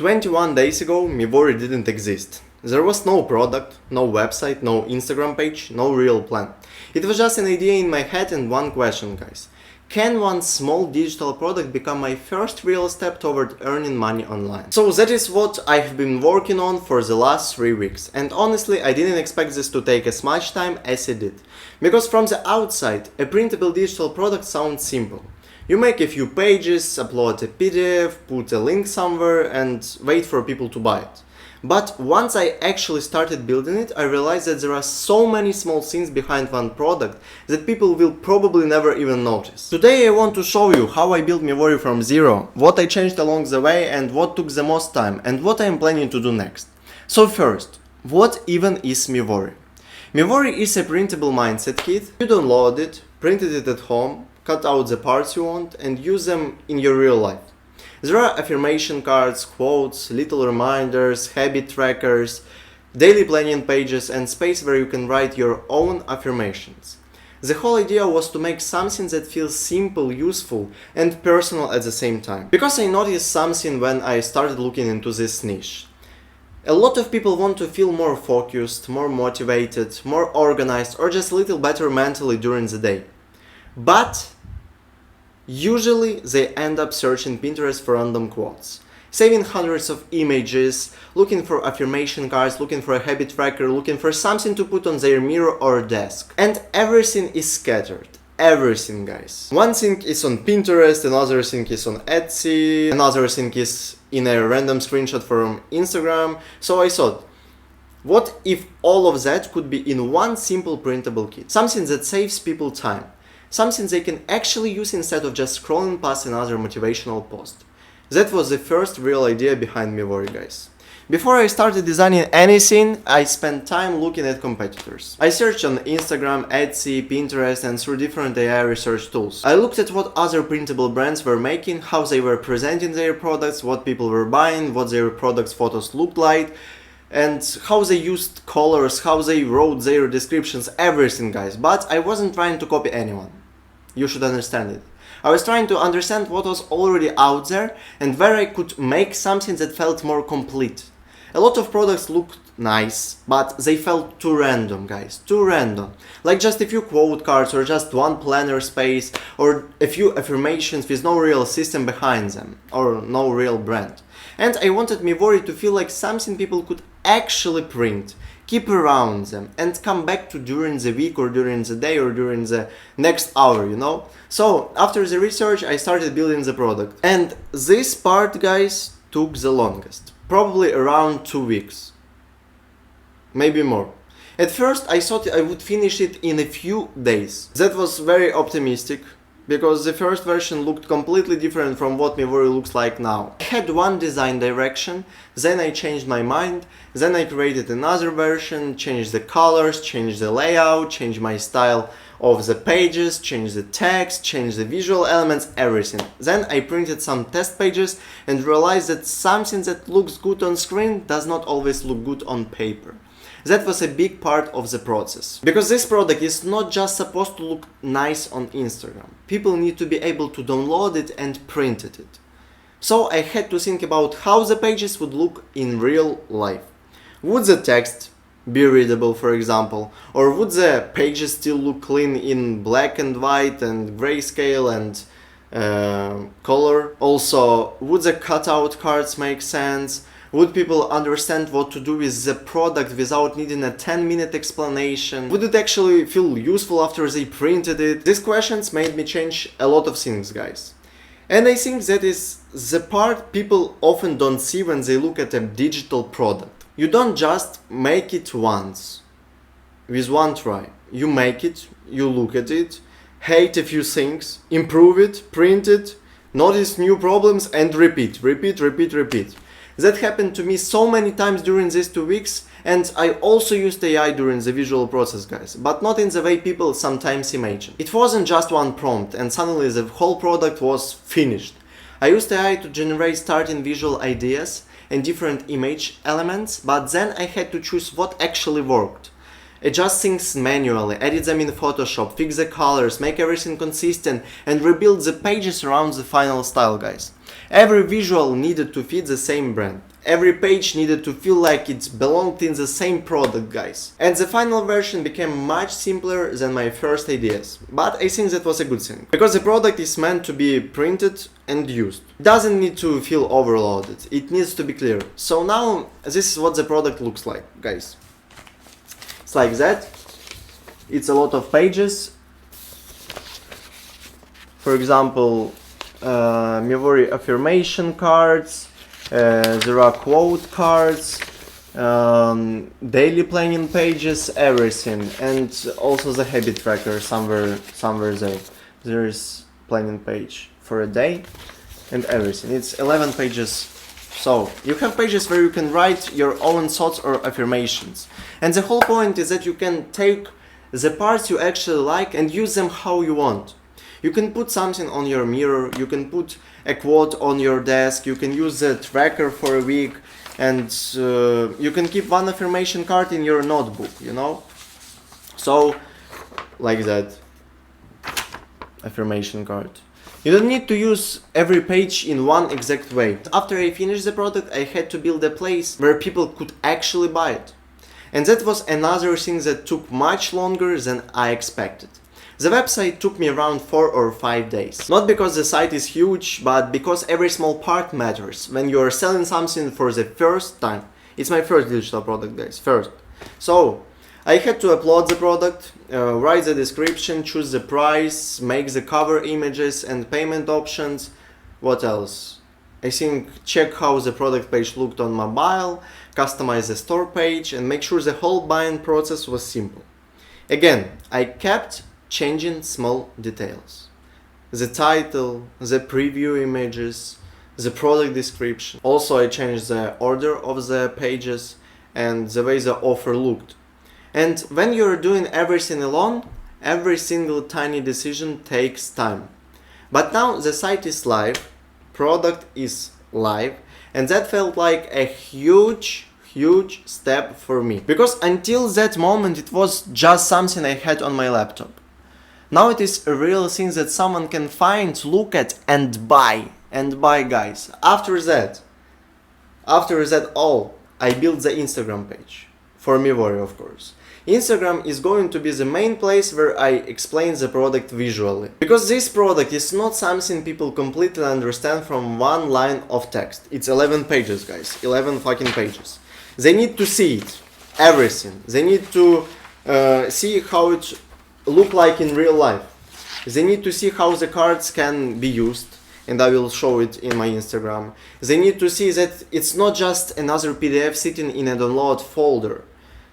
21 days ago, Mivori didn't exist. There was no product, no website, no Instagram page, no real plan. It was just an idea in my head and one question, guys. Can one small digital product become my first real step toward earning money online? So that is what I've been working on for the last 3 weeks. And honestly, I didn't expect this to take as much time as it did. Because from the outside, a printable digital product sounds simple. You make a few pages, upload a PDF, put a link somewhere and wait for people to buy it. But once I actually started building it, I realized that there are so many small things behind one product that people will probably never even notice. Today I want to show you how I built Mivori from zero, what I changed along the way and what took the most time and what I am planning to do next. So first, what even is Mivori? Mivori is a printable mindset kit. You download it, printed it at home, cut out the parts you want and use them in your real life. There are affirmation cards, quotes, little reminders, habit trackers, daily planning pages and space where you can write your own affirmations. The whole idea was to make something that feels simple, useful and personal at the same time. Because I noticed something when I started looking into this niche. A lot of people want to feel more focused, more motivated, more organized or just a little better mentally during the day. But usually they end up searching Pinterest for random quotes, saving hundreds of images, looking for affirmation cards, looking for a habit tracker, looking for something to put on their mirror or desk. And everything is scattered. Everything, guys. One thing is on Pinterest, another thing is on Etsy, another thing is in a random screenshot from Instagram. So I thought, what if all of that could be in one simple printable kit? Something that saves people time. Something they can actually use instead of just scrolling past another motivational post. That was the first real idea behind Mivori, guys. Before I started designing anything, I spent time looking at competitors. I searched on Instagram, Etsy, Pinterest and through different AI research tools. I looked at what other printable brands were making, how they were presenting their products, what people were buying, what their products' photos looked like, and how they used colors, how they wrote their descriptions, everything, guys. But I wasn't trying to copy anyone. You should understand it. I was trying to understand what was already out there and where I could make something that felt more complete. A lot of products looked nice, but they felt too random, guys, too random. Like just a few quote cards or just one planner space or a few affirmations with no real system behind them or no real brand. And I wanted Mivori to feel like something people could actually print, keep around them and come back to during the week or during the day or during the next hour, you know? So after the research I started building the product. And this part, guys, took the longest. Probably around 2 weeks. Maybe more. At first I thought I would finish it in a few days. That was very optimistic, because the first version looked completely different from what Mivori looks like now. I had one design direction, then I changed my mind, then I created another version, changed the colors, changed the layout, changed my style of the pages, changed the text, changed the visual elements, everything. Then I printed some test pages and realized that something that looks good on screen does not always look good on paper. That was a big part of the process. Because this product is not just supposed to look nice on Instagram. People need to be able to download it and print it. So I had to think about how the pages would look in real life. Would the text be readable, for example? Or would the pages still look clean in black and white and grayscale and color? Also, would the cutout cards make sense? Would people understand what to do with the product without needing a 10-minute explanation? Would it actually feel useful after they printed it? These questions made me change a lot of things, guys. And I think that is the part people often don't see when they look at a digital product. You don't just make it once, with one try. You make it, you look at it, hate a few things, improve it, print it, notice new problems and repeat. That happened to me so many times during these 2 weeks, and I also used AI during the visual process, guys, but not in the way people sometimes imagine. It wasn't just one prompt and suddenly the whole product was finished. I used AI to generate starting visual ideas and different image elements, but then I had to choose what actually worked. Adjust things manually, edit them in Photoshop, fix the colors, make everything consistent and rebuild the pages around the final style, guys. Every visual needed to fit the same brand. Every page needed to feel like it belonged in the same product, guys. And the final version became much simpler than my first ideas. But I think that was a good thing. Because the product is meant to be printed and used. It doesn't need to feel overloaded. It needs to be clear. So now, this is what the product looks like, guys. It's like that. It's a lot of pages. For example, Mivori affirmation cards. There are quote cards, daily planning pages, everything, and also the habit tracker somewhere there. There is planning page for a day and everything. It's 11 pages. So you have pages where you can write your own thoughts or affirmations. And the whole point is that you can take the parts you actually like and use them how you want. You can put something on your mirror, you can put a quote on your desk, you can use the tracker for a week, and you can keep one affirmation card in your notebook, you know? So, like that. Affirmation card. You don't need to use every page in one exact way. After I finished the product, I had to build a place where people could actually buy it. And that was another thing that took much longer than I expected. The website took me around 4 or 5 days. Not because the site is huge, but because every small part matters. When you are selling something for the first time. It's my first digital product, guys, first. So, I had to upload the product, write the description, choose the price, make the cover images and payment options. What else? I think check how the product page looked on mobile, customize the store page, and make sure the whole buying process was simple. Again, I kept changing small details. The title, the preview images, the product description. Also, I changed the order of the pages and the way the offer looked. And when you're doing everything alone, every single tiny decision takes time. But now the site is live, product is live, and that felt like a huge step for me. Because until that moment it was just something I had on my laptop. Now it is a real thing that someone can find, look at and buy. And buy, guys. After that all, I built the Instagram page. For Mivori, of course. Instagram is going to be the main place where I explain the product visually. Because this product is not something people completely understand from one line of text. It's 11 pages, guys. 11 fucking pages. They need to see it. Everything. They need to see how it look like in real life. They need to see how the cards can be used, and I will show it in my Instagram. They need to see that it's not just another PDF sitting in a download folder.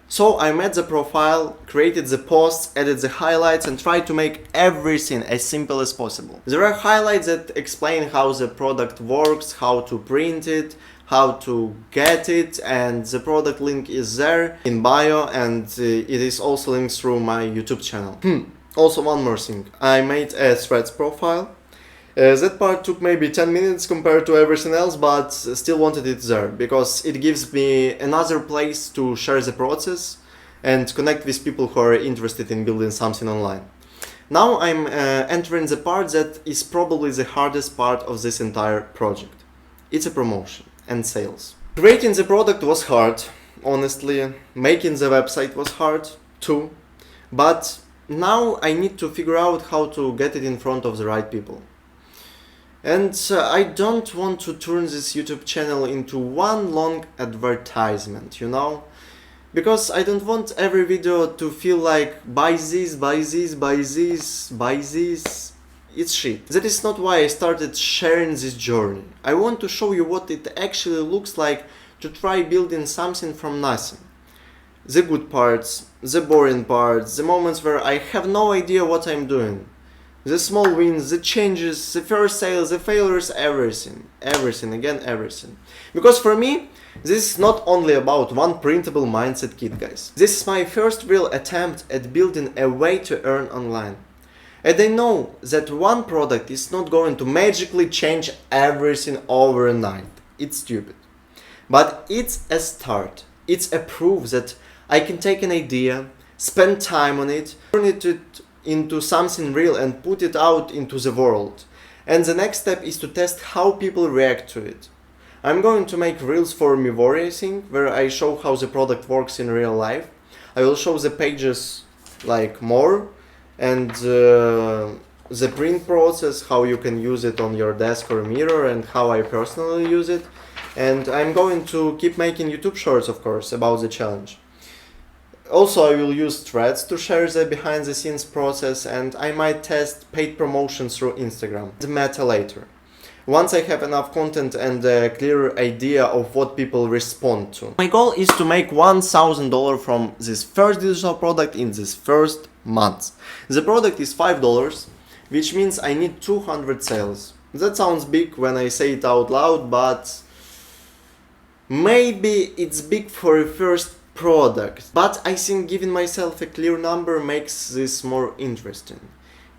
So I made the profile, created the posts, added the highlights, and tried to make everything as simple as possible. There are highlights that explain how the product works, how to print it, how to get it, and the product link is there in bio, and it is also linked through my YouTube channel. Also, one more thing. I made a threads profile. That part took maybe 10 minutes compared to everything else, but still wanted it there, because it gives me another place to share the process and connect with people who are interested in building something online. Now I'm entering the part that is probably the hardest part of this entire project. It's a promotion and sales. Creating the product was hard, honestly. Making the website was hard too. But now I need to figure out how to get it in front of the right people. And I don't want to turn this YouTube channel into one long advertisement, you know? Because I don't want every video to feel like buy this, buy this, buy this, buy this. It's shit. That is not why I started sharing this journey. I want to show you what it actually looks like to try building something from nothing. The good parts, the boring parts, the moments where I have no idea what I'm doing. The small wins, the changes, the first sales, the failures, everything. Everything, again, everything. Because for me, this is not only about one printable mindset kit, guys. This is my first real attempt at building a way to earn online. And I know that one product is not going to magically change everything overnight. It's stupid. But it's a start. It's a proof that I can take an idea, spend time on it, turn it into something real and put it out into the world. And the next step is to test how people react to it. I'm going to make reels for Mivori, I think, where I show how the product works in real life. I will show the pages like more, and the print process, how you can use it on your desk or mirror, and how I personally use it. And I'm going to keep making YouTube shorts, of course, about the challenge. Also, I will use threads to share the behind the scenes process, and I might test paid promotions through Instagram. The meta later, once I have enough content and a clear idea of what people respond to. My goal is to make $1,000 from this first digital product in this first month. The product is $5, which means I need 200 sales. That sounds big when I say it out loud, but maybe it's big for a first product. But I think giving myself a clear number makes this more interesting.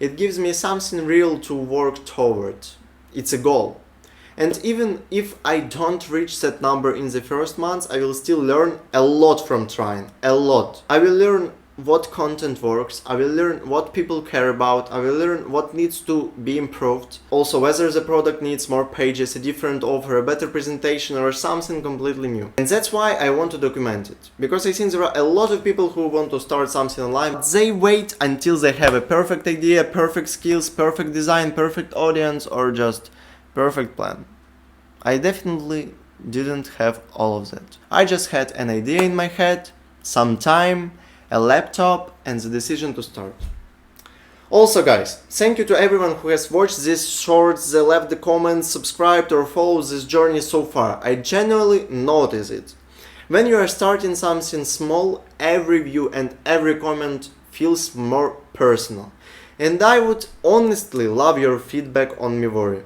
It gives me something real to work toward. It's a goal. And even if I don't reach that number in the first month, I will still learn a lot from trying. A lot. I will learn what content works, I will learn what people care about, I will learn what needs to be improved. Also, whether the product needs more pages, a different offer, a better presentation, or something completely new. And that's why I want to document it. Because I think there are a lot of people who want to start something online, but they wait until they have a perfect idea, perfect skills, perfect design, perfect audience, or just perfect plan. I definitely didn't have all of that. I just had an idea in my head, some time, a laptop, and the decision to start. Also guys, thank you to everyone who has watched these shorts, they left the comments, subscribed or followed this journey so far. I genuinely notice it. When you are starting something small, every view and every comment feels more personal. And I would honestly love your feedback on Mivori.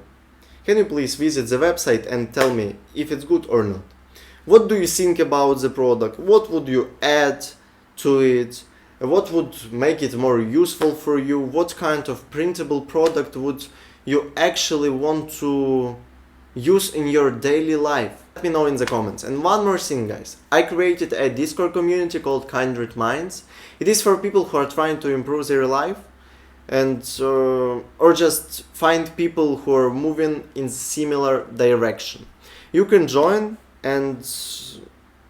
Can you please visit the website and tell me if it's good or not? What do you think about the product? What would you add to it? What would make it more useful for you? What kind of printable product would you actually want to use in your daily life? Let me know in the comments. And one more thing guys, I created a Discord community called Kindred Minds. It is for people who are trying to improve their life and or just find people who are moving in similar direction. You can join and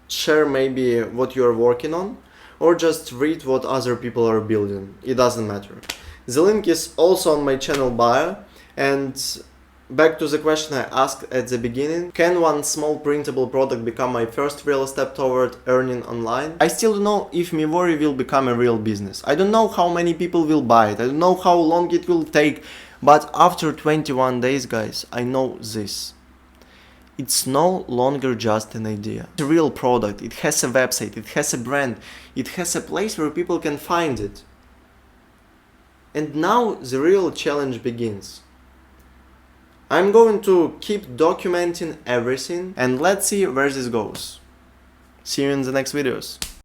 share maybe what you are working on, or just read what other people are building. It doesn't matter. The link is also on my channel bio. And back to the question I asked at the beginning, can one small printable product become my first real step toward earning online? I still don't know if Mivori will become a real business. I don't know how many people will buy it. I don't know how long it will take. But after 21 days, guys, I know this. It's no longer just an idea. It's a real product, it has a website, it has a brand, it has a place where people can find it. And now the real challenge begins. I'm going to keep documenting everything and let's see where this goes. See you in the next videos.